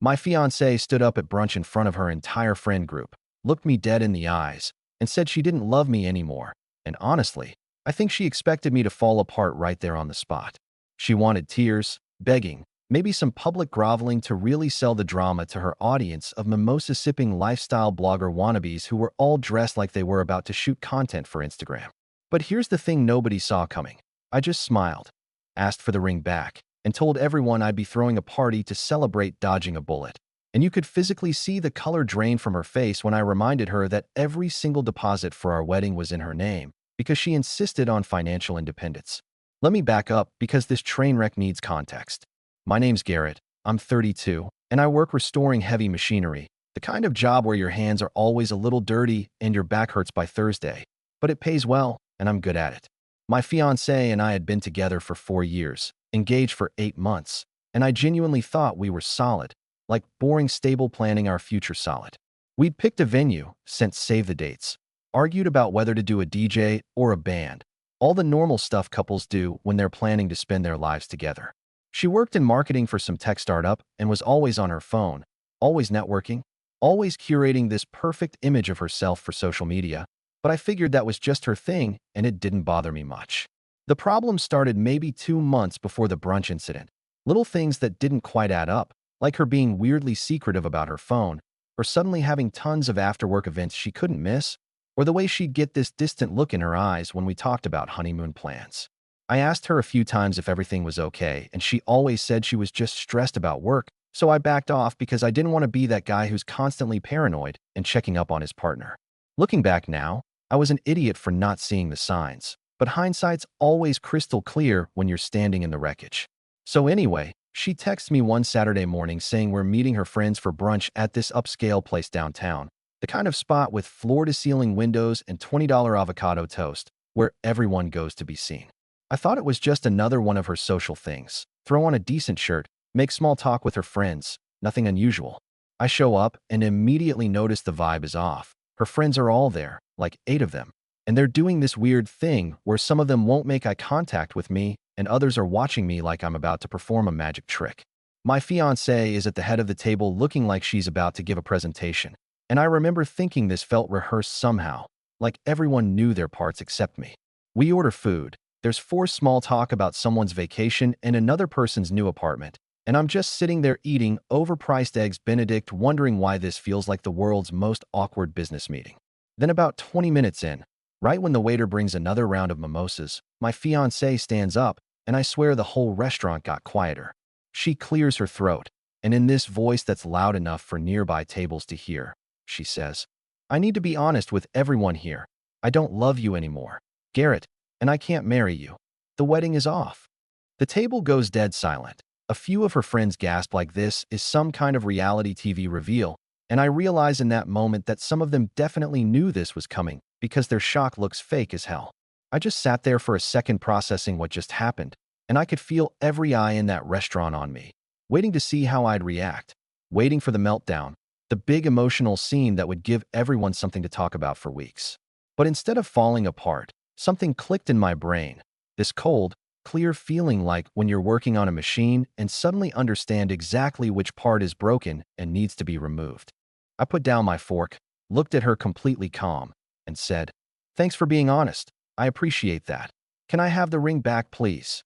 My fiancée stood up at brunch in front of her entire friend group, looked me dead in the eyes, and said she didn't love me anymore. And honestly, I think she expected me to fall apart right there on the spot. She wanted tears, begging, maybe some public groveling to really sell the drama to her audience of mimosa-sipping lifestyle blogger wannabes who were all dressed like they were about to shoot content for Instagram. But here's the thing nobody saw coming. I just smiled, asked for the ring back, and told everyone I'd be throwing a party to celebrate dodging a bullet. And you could physically see the color drain from her face when I reminded her that every single deposit for our wedding was in her name because she insisted on financial independence. Let me back up because this train wreck needs context. My name's Garrett, I'm 32, and I work restoring heavy machinery, the kind of job where your hands are always a little dirty and your back hurts by Thursday. But it pays well, and I'm good at it. My fiancée and I had been together for 4 years, engaged for 8 months, and I genuinely thought we were solid, like boring stable planning our future solid. We'd picked a venue, sent save the dates, argued about whether to do a DJ or a band, all the normal stuff couples do when they're planning to spend their lives together. She worked in marketing for some tech startup and was always on her phone, always networking, always curating this perfect image of herself for social media, but I figured that was just her thing and it didn't bother me much. The problem started maybe 2 months before the brunch incident. Little things that didn't quite add up, like her being weirdly secretive about her phone, or suddenly having tons of after-work events she couldn't miss, or the way she'd get this distant look in her eyes when we talked about honeymoon plans. I asked her a few times if everything was okay, and she always said she was just stressed about work, so I backed off because I didn't want to be that guy who's constantly paranoid and checking up on his partner. Looking back now, I was an idiot for not seeing the signs, but hindsight's always crystal clear when you're standing in the wreckage. So anyway, she texted me one Saturday morning saying we're meeting her friends for brunch at this upscale place downtown, the kind of spot with floor-to-ceiling windows and $20 avocado toast, where everyone goes to be seen. I thought it was just another one of her social things. Throw on a decent shirt, make small talk with her friends, nothing unusual. I show up and immediately notice the vibe is off. Her friends are all there, like 8 of them, and they're doing this weird thing where some of them won't make eye contact with me and others are watching me like I'm about to perform a magic trick. My fiancée is at the head of the table looking like she's about to give a presentation, and I remember thinking this felt rehearsed somehow, like everyone knew their parts except me. We order food. There's forced small talk about someone's vacation and another person's new apartment, and I'm just sitting there eating overpriced eggs Benedict wondering why this feels like the world's most awkward business meeting. Then about 20 minutes in, right when the waiter brings another round of mimosas, my fiancée stands up, and I swear the whole restaurant got quieter. She clears her throat, and in this voice that's loud enough for nearby tables to hear, she says, "I need to be honest with everyone here. I don't love you anymore, Garrett, and I can't marry you. The wedding is off." The table goes dead silent. A few of her friends gasp like this is some kind of reality TV reveal, and I realize in that moment that some of them definitely knew this was coming because their shock looks fake as hell. I just sat there for a second processing what just happened, and I could feel every eye in that restaurant on me, waiting to see how I'd react, waiting for the meltdown, the big emotional scene that would give everyone something to talk about for weeks. But instead of falling apart, something clicked in my brain, this cold, clear feeling like when you're working on a machine and suddenly understand exactly which part is broken and needs to be removed. I put down my fork, looked at her completely calm, and said, "Thanks for being honest. I appreciate that. Can I have the ring back, please?"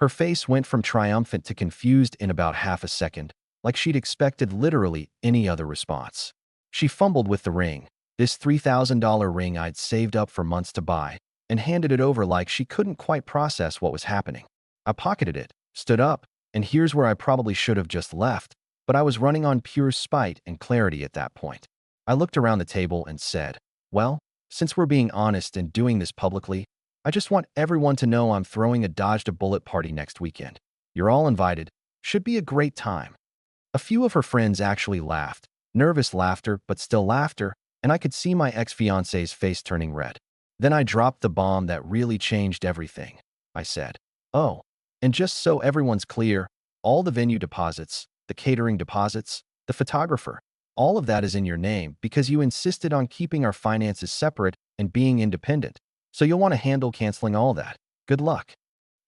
Her face went from triumphant to confused in about half a second, like she'd expected literally any other response. She fumbled with the ring, this $3,000 ring I'd saved up for months to buy, and handed it over like she couldn't quite process what was happening. I pocketed it, stood up, and here's where I probably should have just left, but I was running on pure spite and clarity at that point. I looked around the table and said, "Well, since we're being honest and doing this publicly, I just want everyone to know I'm throwing a dodged a bullet party next weekend. You're all invited. Should be a great time." A few of her friends actually laughed, nervous laughter, but still laughter, and I could see my ex-fiancé's face turning red. Then I dropped the bomb that really changed everything. I said, "Oh, and just so everyone's clear, all the venue deposits, the catering deposits, the photographer, all of that is in your name because you insisted on keeping our finances separate and being independent. So you'll want to handle canceling all that. Good luck."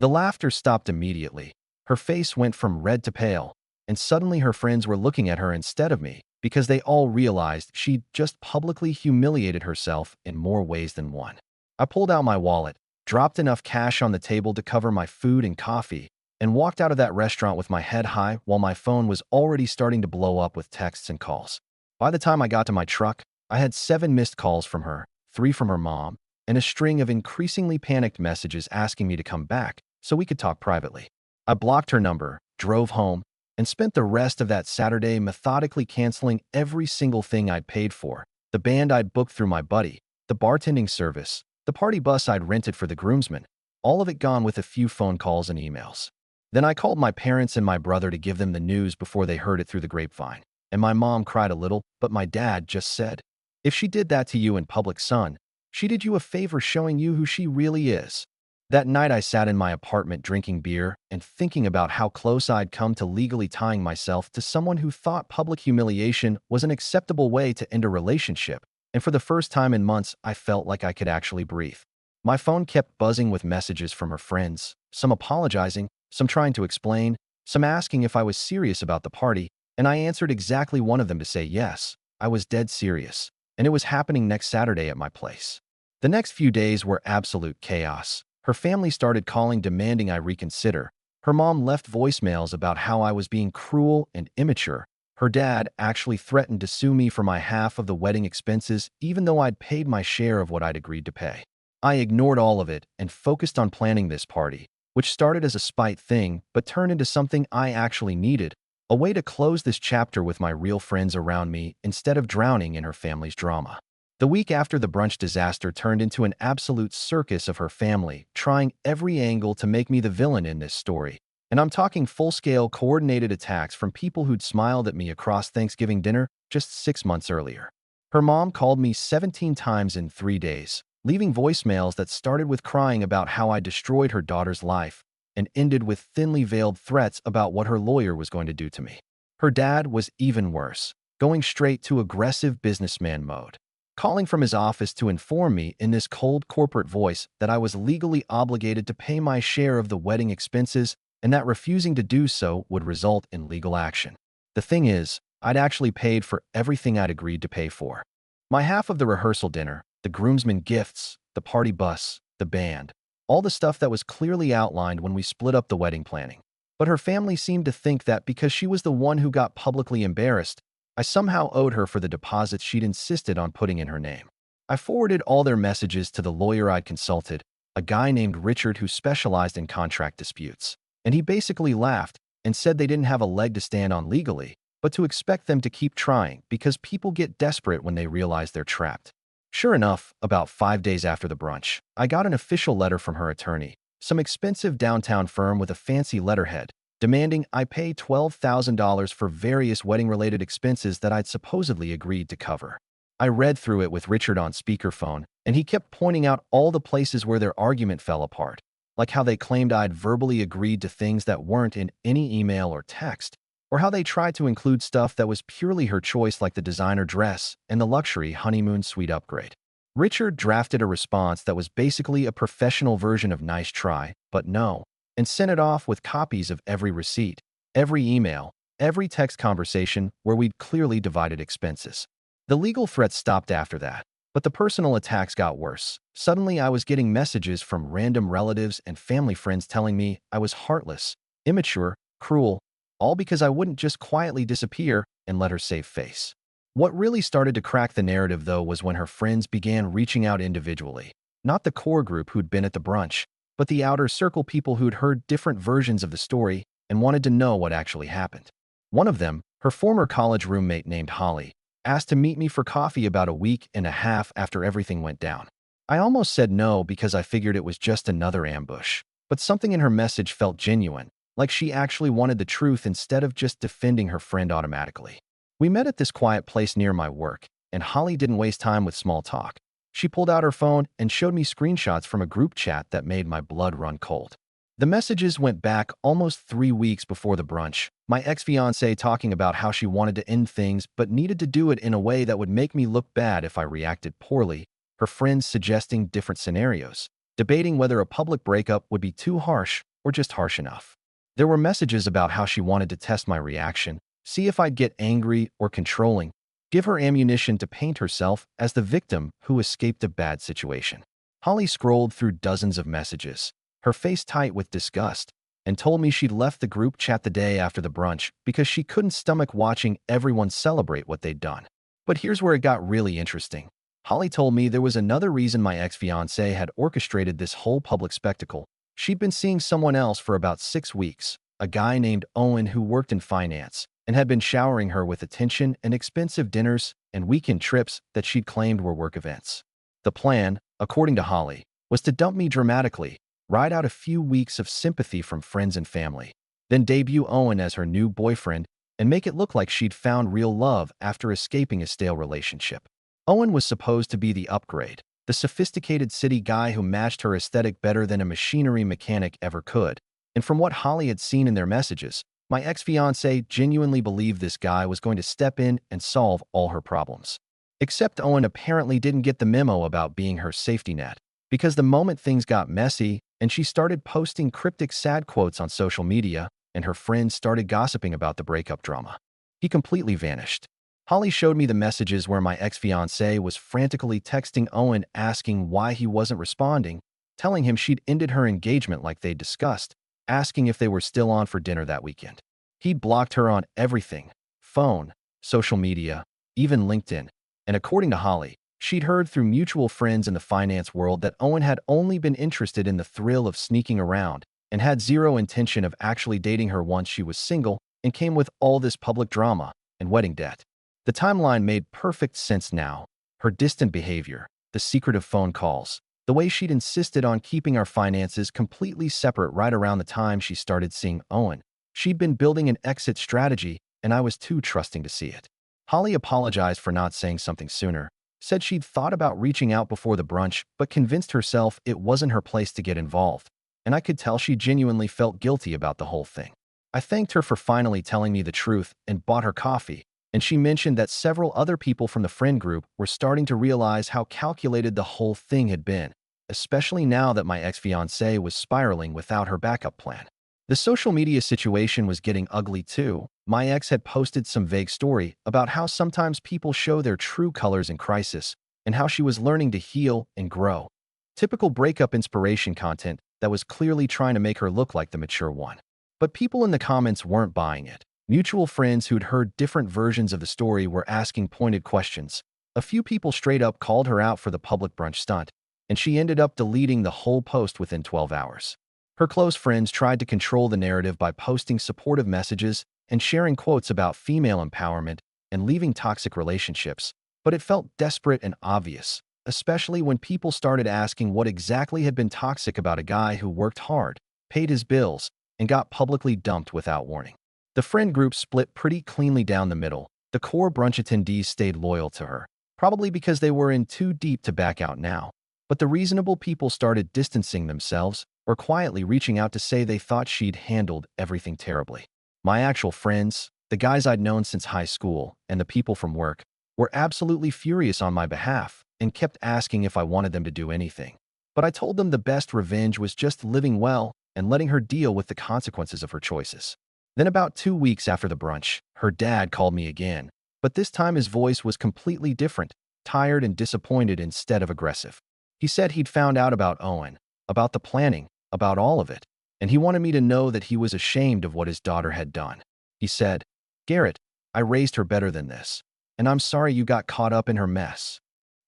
The laughter stopped immediately. Her face went from red to pale, and suddenly her friends were looking at her instead of me because they all realized she'd just publicly humiliated herself in more ways than one. I pulled out my wallet, dropped enough cash on the table to cover my food and coffee, and walked out of that restaurant with my head high while my phone was already starting to blow up with texts and calls. By the time I got to my truck, I had 7 missed calls from her, 3 from her mom, and a string of increasingly panicked messages asking me to come back so we could talk privately. I blocked her number, drove home, and spent the rest of that Saturday methodically canceling every single thing I'd paid for: the band I'd booked through my buddy, the bartending service, the party bus I'd rented for the groomsmen, all of it gone with a few phone calls and emails. Then I called my parents and my brother to give them the news before they heard it through the grapevine. And my mom cried a little, but my dad just said, "If she did that to you in public, son, she did you a favor showing you who she really is." That night I sat in my apartment drinking beer and thinking about how close I'd come to legally tying myself to someone who thought public humiliation was an acceptable way to end a relationship, and for the first time in months I felt like I could actually breathe. My phone kept buzzing with messages from her friends, some apologizing, some trying to explain, some asking if I was serious about the party, and I answered exactly one of them to say yes, I was dead serious, and it was happening next Saturday at my place. The next few days were absolute chaos. Her family started calling demanding I reconsider. Her mom left voicemails about how I was being cruel and immature. Her dad actually threatened to sue me for my half of the wedding expenses even though I'd paid my share of what I'd agreed to pay. I ignored all of it and focused on planning this party, which started as a spite thing but turned into something I actually needed, a way to close this chapter with my real friends around me instead of drowning in her family's drama. The week after the brunch disaster turned into an absolute circus of her family, trying every angle to make me the villain in this story. And I'm talking full-scale coordinated attacks from people who'd smiled at me across Thanksgiving dinner just 6 months earlier. Her mom called me 17 times in 3 days, leaving voicemails that started with crying about how I destroyed her daughter's life and ended with thinly veiled threats about what her lawyer was going to do to me. Her dad was even worse, going straight to aggressive businessman mode, calling from his office to inform me in this cold corporate voice that I was legally obligated to pay my share of the wedding expenses and that refusing to do so would result in legal action. The thing is, I'd actually paid for everything I'd agreed to pay for. My half of the rehearsal dinner, the groomsmen gifts, the party bus, the band, all the stuff that was clearly outlined when we split up the wedding planning. But her family seemed to think that because she was the one who got publicly embarrassed, I somehow owed her for the deposits she'd insisted on putting in her name. I forwarded all their messages to the lawyer I'd consulted, a guy named Richard who specialized in contract disputes, and he basically laughed and said they didn't have a leg to stand on legally, but to expect them to keep trying because people get desperate when they realize they're trapped. Sure enough, about 5 days after the brunch, I got an official letter from her attorney, some expensive downtown firm with a fancy letterhead, demanding I pay $12,000 for various wedding-related expenses that I'd supposedly agreed to cover. I read through it with Richard on speakerphone, and he kept pointing out all the places where their argument fell apart, like how they claimed I'd verbally agreed to things that weren't in any email or text, or how they tried to include stuff that was purely her choice like the designer dress and the luxury honeymoon suite upgrade. Richard drafted a response that was basically a professional version of nice try, but no, and sent it off with copies of every receipt, every email, every text conversation where we'd clearly divided expenses. The legal threats stopped after that, but the personal attacks got worse. Suddenly I was getting messages from random relatives and family friends telling me I was heartless, immature, cruel, all because I wouldn't just quietly disappear and let her save face. What really started to crack the narrative, though, was when her friends began reaching out individually, not the core group who'd been at the brunch, but the outer circle people who'd heard different versions of the story and wanted to know what actually happened. One of them, her former college roommate named Holly, asked to meet me for coffee about a week and a half after everything went down. I almost said no because I figured it was just another ambush, but something in her message felt genuine, like she actually wanted the truth instead of just defending her friend automatically. We met at this quiet place near my work, and Holly didn't waste time with small talk. She pulled out her phone and showed me screenshots from a group chat that made my blood run cold. The messages went back almost 3 weeks before the brunch, my ex-fiancée talking about how she wanted to end things but needed to do it in a way that would make me look bad if I reacted poorly, her friends suggesting different scenarios, debating whether a public breakup would be too harsh or just harsh enough. There were messages about how she wanted to test my reaction, see if I'd get angry or controlling, give her ammunition to paint herself as the victim who escaped a bad situation. Holly scrolled through dozens of messages, her face tight with disgust, and told me she'd left the group chat the day after the brunch because she couldn't stomach watching everyone celebrate what they'd done. But here's where it got really interesting. Holly told me there was another reason my ex-fiancé had orchestrated this whole public spectacle. She'd been seeing someone else for about 6 weeks, a guy named Owen who worked in finance, and had been showering her with attention and expensive dinners and weekend trips that she'd claimed were work events. The plan, according to Holly, was to dump me dramatically, ride out a few weeks of sympathy from friends and family, then debut Owen as her new boyfriend and make it look like she'd found real love after escaping a stale relationship. Owen was supposed to be the upgrade, the sophisticated city guy who matched her aesthetic better than a machinery mechanic ever could, and from what Holly had seen in their messages, my ex-fiancé genuinely believed this guy was going to step in and solve all her problems. Except Owen apparently didn't get the memo about being her safety net, because the moment things got messy and she started posting cryptic sad quotes on social media and her friends started gossiping about the breakup drama, he completely vanished. Holly showed me the messages where my ex-fiancé was frantically texting Owen asking why he wasn't responding, telling him she'd ended her engagement like they'd discussed, asking if they were still on for dinner that weekend. He'd blocked her on everything: phone, social media, even LinkedIn. And according to Holly, she'd heard through mutual friends in the finance world that Owen had only been interested in the thrill of sneaking around and had zero intention of actually dating her once she was single and came with all this public drama and wedding debt. The timeline made perfect sense now. Her distant behavior, the secretive phone calls, the way she'd insisted on keeping our finances completely separate right around the time she started seeing Owen. She'd been building an exit strategy, and I was too trusting to see it. Holly apologized for not saying something sooner, said she'd thought about reaching out before the brunch, but convinced herself it wasn't her place to get involved, and I could tell she genuinely felt guilty about the whole thing. I thanked her for finally telling me the truth and bought her coffee, and she mentioned that several other people from the friend group were starting to realize how calculated the whole thing had been, especially now that my ex-fiancé was spiraling without her backup plan. The social media situation was getting ugly too. My ex had posted some vague story about how sometimes people show their true colors in crisis and how she was learning to heal and grow. Typical breakup inspiration content that was clearly trying to make her look like the mature one. But people in the comments weren't buying it. Mutual friends who'd heard different versions of the story were asking pointed questions. A few people straight up called her out for the public brunch stunt, and she ended up deleting the whole post within 12 hours. Her close friends tried to control the narrative by posting supportive messages and sharing quotes about female empowerment and leaving toxic relationships, but it felt desperate and obvious, especially when people started asking what exactly had been toxic about a guy who worked hard, paid his bills, and got publicly dumped without warning. The friend group split pretty cleanly down the middle. The core brunch attendees stayed loyal to her, probably because they were in too deep to back out now. But the reasonable people started distancing themselves or quietly reaching out to say they thought she'd handled everything terribly. My actual friends, the guys I'd known since high school, and the people from work, were absolutely furious on my behalf and kept asking if I wanted them to do anything. But I told them the best revenge was just living well and letting her deal with the consequences of her choices. Then about 2 weeks after the brunch, her dad called me again, but this time his voice was completely different, tired and disappointed instead of aggressive. He said he'd found out about Owen, about the planning, about all of it, and he wanted me to know that he was ashamed of what his daughter had done. He said, "Garrett, I raised her better than this, and I'm sorry you got caught up in her mess."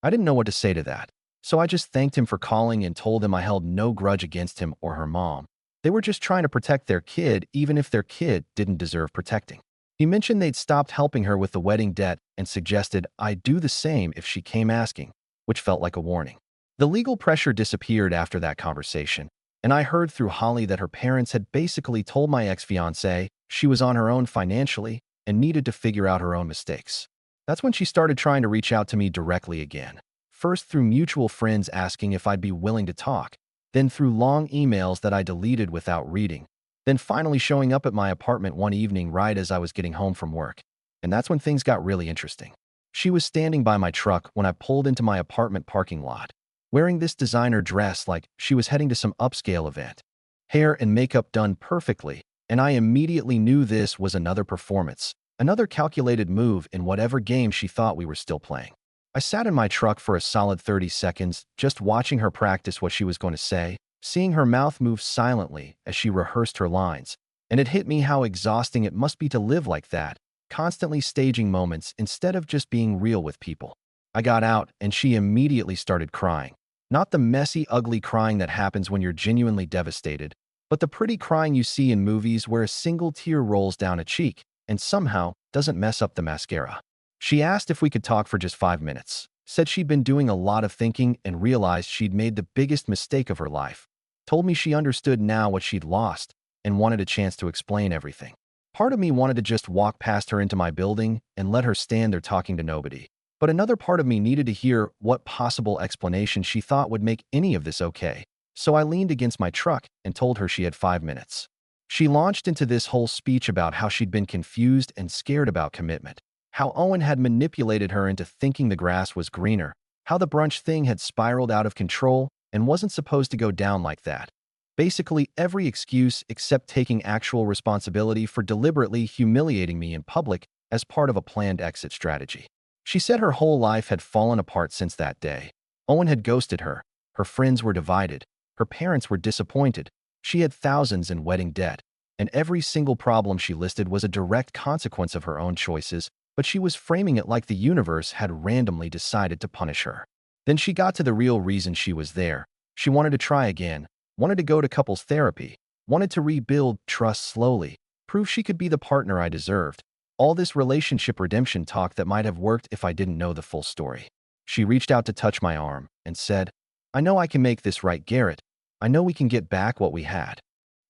I didn't know what to say to that, so I just thanked him for calling and told him I held no grudge against him or her mom. They were just trying to protect their kid, even if their kid didn't deserve protecting. He mentioned they'd stopped helping her with the wedding debt and suggested I'd do the same if she came asking, which felt like a warning. The legal pressure disappeared after that conversation, and I heard through Holly that her parents had basically told my ex-fiancé she was on her own financially and needed to figure out her own mistakes. That's when she started trying to reach out to me directly again, first through mutual friends asking if I'd be willing to talk, then through long emails that I deleted without reading, then finally showing up at my apartment one evening right as I was getting home from work. And that's when things got really interesting. She was standing by my truck when I pulled into my apartment parking lot, wearing this designer dress like she was heading to some upscale event. Hair and makeup done perfectly, and I immediately knew this was another performance, another calculated move in whatever game she thought we were still playing. I sat in my truck for a solid 30 seconds, just watching her practice what she was going to say, seeing her mouth move silently as she rehearsed her lines, and it hit me how exhausting it must be to live like that, constantly staging moments instead of just being real with people. I got out, and she immediately started crying. Not the messy, ugly crying that happens when you're genuinely devastated, but the pretty crying you see in movies where a single tear rolls down a cheek and somehow doesn't mess up the mascara. She asked if we could talk for just 5 minutes, said she'd been doing a lot of thinking and realized she'd made the biggest mistake of her life, told me she understood now what she'd lost and wanted a chance to explain everything. Part of me wanted to just walk past her into my building and let her stand there talking to nobody. But another part of me needed to hear what possible explanation she thought would make any of this okay. So I leaned against my truck and told her she had 5 minutes. She launched into this whole speech about how she'd been confused and scared about commitment, how Owen had manipulated her into thinking the grass was greener, how the brunch thing had spiraled out of control and wasn't supposed to go down like that. Basically, every excuse except taking actual responsibility for deliberately humiliating me in public as part of a planned exit strategy. She said her whole life had fallen apart since that day. Owen had ghosted her. Her friends were divided. Her parents were disappointed. She had thousands in wedding debt. And every single problem she listed was a direct consequence of her own choices, but she was framing it like the universe had randomly decided to punish her. Then she got to the real reason she was there. She wanted to try again, wanted to go to couples therapy, wanted to rebuild trust slowly, prove she could be the partner I deserved. All this relationship redemption talk that might have worked if I didn't know the full story. She reached out to touch my arm and said, "I know I can make this right, Garrett. I know we can get back what we had."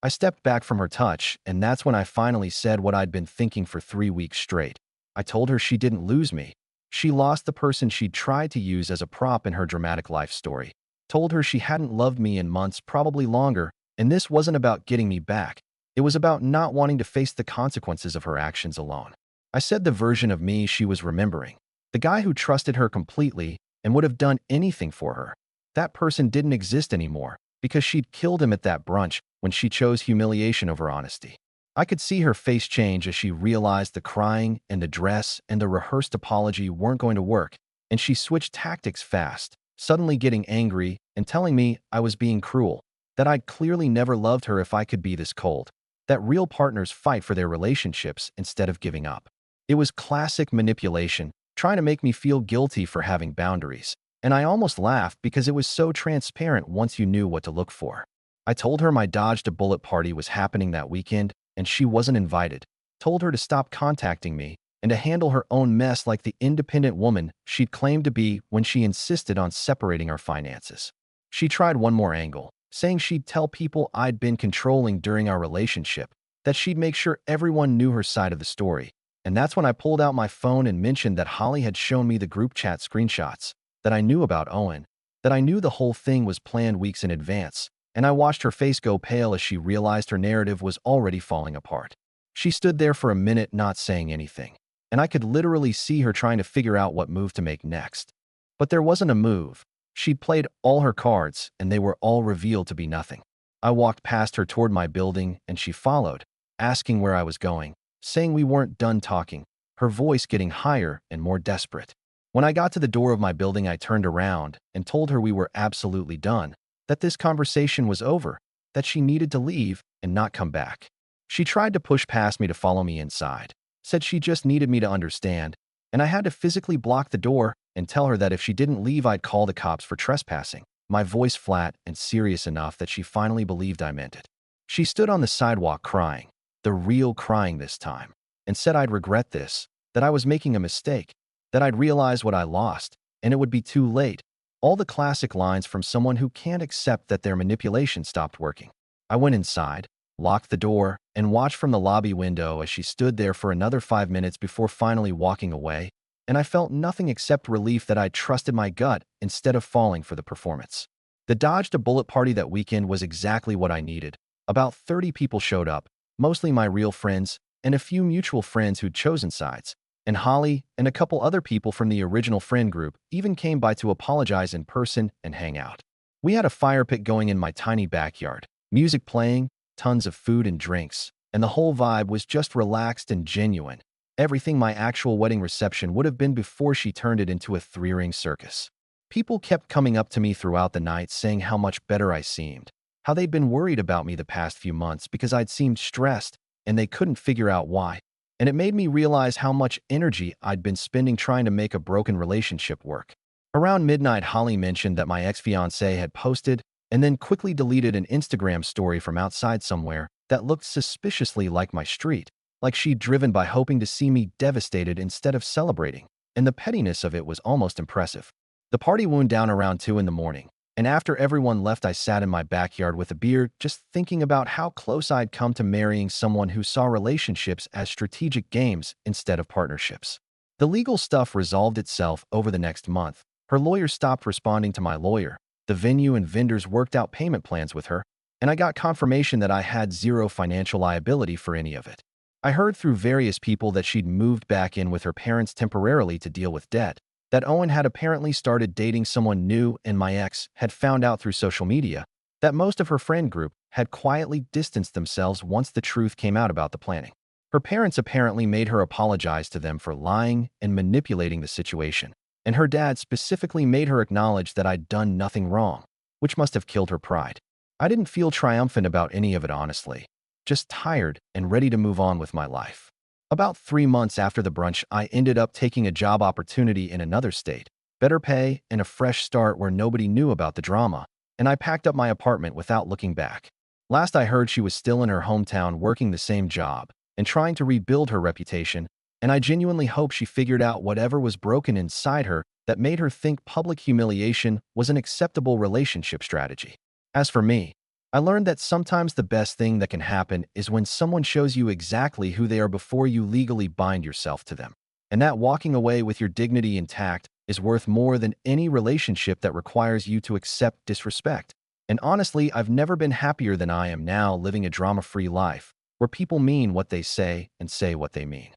I stepped back from her touch, and that's when I finally said what I'd been thinking for 3 weeks straight. I told her she didn't lose me. She lost the person she'd tried to use as a prop in her dramatic life story. Told her she hadn't loved me in months, probably longer, and this wasn't about getting me back. It was about not wanting to face the consequences of her actions alone. I said the version of me she was remembering, the guy who trusted her completely and would have done anything for her. That person didn't exist anymore because she'd killed him at that brunch when she chose humiliation over honesty. I could see her face change as she realized the crying and the dress and the rehearsed apology weren't going to work, and she switched tactics fast, suddenly getting angry and telling me I was being cruel, that I'd clearly never loved her if I could be this cold, that real partners fight for their relationships instead of giving up. It was classic manipulation, trying to make me feel guilty for having boundaries, and I almost laughed because it was so transparent once you knew what to look for. I told her my dodged a bullet party was happening that weekend and she wasn't invited, told her to stop contacting me and to handle her own mess like the independent woman she'd claimed to be when she insisted on separating our finances. She tried one more angle, saying she'd tell people I'd been controlling during our relationship, that she'd make sure everyone knew her side of the story. And that's when I pulled out my phone and mentioned that Holly had shown me the group chat screenshots, that I knew about Owen, that I knew the whole thing was planned weeks in advance, and I watched her face go pale as she realized her narrative was already falling apart. She stood there for a minute not saying anything, and I could literally see her trying to figure out what move to make next. But there wasn't a move. She'd played all her cards, and they were all revealed to be nothing. I walked past her toward my building, and she followed, asking where I was going, saying we weren't done talking, her voice getting higher and more desperate. When I got to the door of my building, I turned around and told her we were absolutely done, that this conversation was over, that she needed to leave and not come back. She tried to push past me to follow me inside, said she just needed me to understand, and I had to physically block the door and tell her that if she didn't leave, I'd call the cops for trespassing, my voice flat and serious enough that she finally believed I meant it. She stood on the sidewalk crying, the real crying this time, and said I'd regret this, that I was making a mistake, that I'd realize what I lost, and it would be too late. All the classic lines from someone who can't accept that their manipulation stopped working. I went inside, locked the door, and watched from the lobby window as she stood there for another 5 minutes before finally walking away, and I felt nothing except relief that I'd trusted my gut instead of falling for the performance. The dodged a bullet party that weekend was exactly what I needed. About 30 people showed up, mostly my real friends, and a few mutual friends who'd chosen sides. And Holly and a couple other people from the original friend group even came by to apologize in person and hang out. We had a fire pit going in my tiny backyard, music playing, tons of food and drinks, and the whole vibe was just relaxed and genuine. Everything my actual wedding reception would have been before she turned it into a three-ring circus. People kept coming up to me throughout the night saying how much better I seemed, how they'd been worried about me the past few months because I'd seemed stressed and they couldn't figure out why. And it made me realize how much energy I'd been spending trying to make a broken relationship work. Around midnight, Holly mentioned that my ex-fiancé had posted and then quickly deleted an Instagram story from outside somewhere that looked suspiciously like my street, like she'd driven by hoping to see me devastated instead of celebrating, and the pettiness of it was almost impressive. The party wound down around 2 in the morning, and after everyone left, I sat in my backyard with a beer, just thinking about how close I'd come to marrying someone who saw relationships as strategic games instead of partnerships. The legal stuff resolved itself over the next month. Her lawyer stopped responding to my lawyer, the venue and vendors worked out payment plans with her, and I got confirmation that I had zero financial liability for any of it. I heard through various people that she'd moved back in with her parents temporarily to deal with debt, that Owen had apparently started dating someone new, and my ex had found out through social media that most of her friend group had quietly distanced themselves once the truth came out about the planning. Her parents apparently made her apologize to them for lying and manipulating the situation, and her dad specifically made her acknowledge that I'd done nothing wrong, which must have killed her pride. I didn't feel triumphant about any of it, honestly, just tired and ready to move on with my life. About 3 months after the brunch, I ended up taking a job opportunity in another state, better pay, and a fresh start where nobody knew about the drama, and I packed up my apartment without looking back. Last I heard, she was still in her hometown working the same job and trying to rebuild her reputation, and I genuinely hope she figured out whatever was broken inside her that made her think public humiliation was an acceptable relationship strategy. As for me, I learned that sometimes the best thing that can happen is when someone shows you exactly who they are before you legally bind yourself to them, and that walking away with your dignity intact is worth more than any relationship that requires you to accept disrespect. And honestly, I've never been happier than I am now, living a drama-free life where people mean what they say and say what they mean.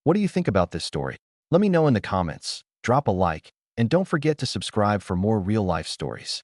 What do you think about this story? Let me know in the comments, drop a like, and don't forget to subscribe for more real-life stories.